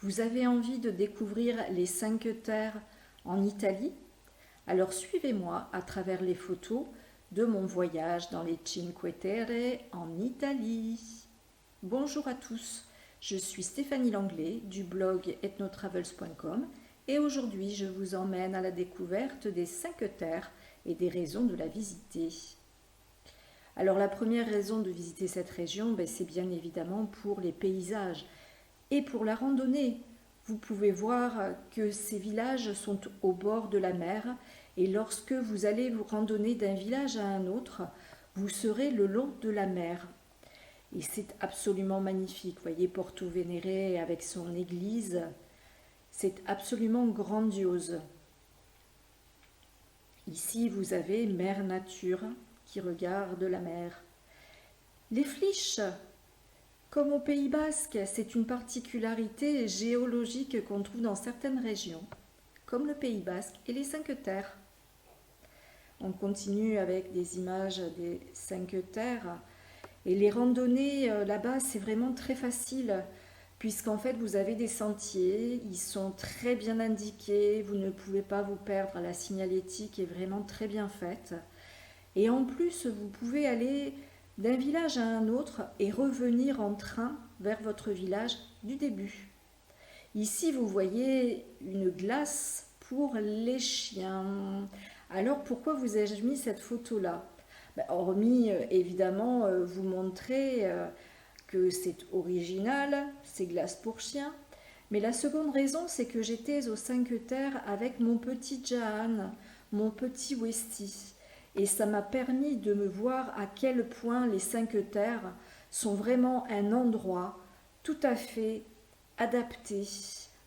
Vous avez envie de découvrir les 5 terres en Italie? Alors suivez-moi à travers les photos de mon voyage dans les Cinque Terre en Italie. Bonjour à tous, je suis Stéphanie Langlais du blog ethnotravels.com et aujourd'hui je vous emmène à la découverte des 5 terres et des raisons de la visiter. Alors la première raison de visiter cette région, c'est bien évidemment pour les paysages et pour la randonnée. Vous pouvez voir que ces villages sont au bord de la mer et lorsque vous allez vous randonner d'un village à un autre, vous serez le long de la mer. Et c'est absolument magnifique. Vous voyez Porto Venere avec son église, c'est absolument grandiose. Ici, vous avez Mère Nature qui regarde la mer. Les Flysch, comme au Pays Basque, c'est une particularité géologique qu'on trouve dans certaines régions, comme le Pays Basque et les 5 terres. On continue avec des images des 5 terres. Et les randonnées là-bas, c'est vraiment très facile, puisqu'en fait, vous avez des sentiers, ils sont très bien indiqués, vous ne pouvez pas vous perdre, la signalétique est vraiment très bien faite. Et en plus, vous pouvez aller d'un village à un autre et revenir en train vers votre village du début. Ici, vous voyez une glace pour les chiens. Alors, pourquoi vous ai-je mis cette photo-là? Hormis, évidemment, vous montrer que c'est original, c'est glace pour chiens. Mais la seconde raison, c'est que j'étais aux 5 terres avec mon petit Jaan, mon petit Westie. Et ça m'a permis de me voir à quel point les 5 terres sont vraiment un endroit tout à fait adapté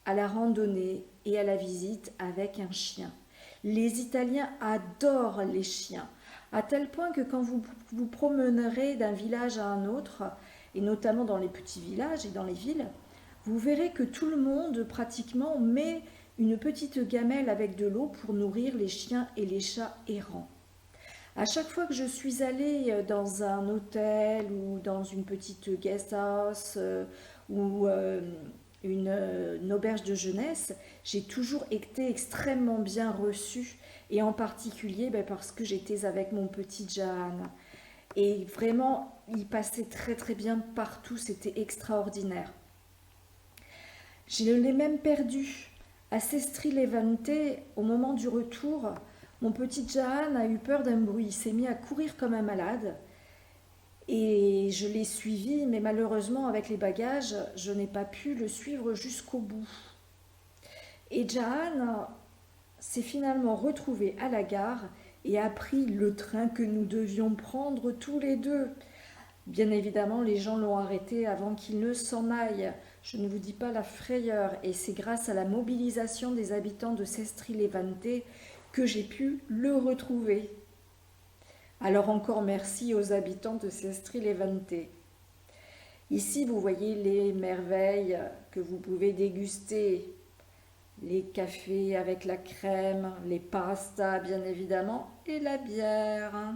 à la randonnée et à la visite avec un chien. Les Italiens adorent les chiens, à tel point que quand vous vous promènerez d'un village à un autre, et notamment dans les petits villages et dans les villes, vous verrez que tout le monde pratiquement met une petite gamelle avec de l'eau pour nourrir les chiens et les chats errants. À chaque fois que je suis allée dans un hôtel ou dans une petite guest house ou une auberge de jeunesse, j'ai toujours été extrêmement bien reçue et en particulier parce que j'étais avec mon petit Jaan. Et vraiment, il passait très très bien partout, c'était extraordinaire. Je l'ai même perdu. À Sestri Levante, au moment du retour, mon petit Jaan a eu peur d'un bruit. Il s'est mis à courir comme un malade. Et je l'ai suivi, mais malheureusement, avec les bagages, je n'ai pas pu le suivre jusqu'au bout. Et Jaan s'est finalement retrouvé à la gare et a pris le train que nous devions prendre tous les deux. Bien évidemment, les gens l'ont arrêté avant qu'il ne s'en aille. Je ne vous dis pas la frayeur, et c'est grâce à la mobilisation des habitants de Sestri Levante que j'ai pu le retrouver. Alors encore merci aux habitants de Sestri Levante. Ici, vous voyez les merveilles que vous pouvez déguster. Les cafés avec la crème, les pastas bien évidemment, et la bière.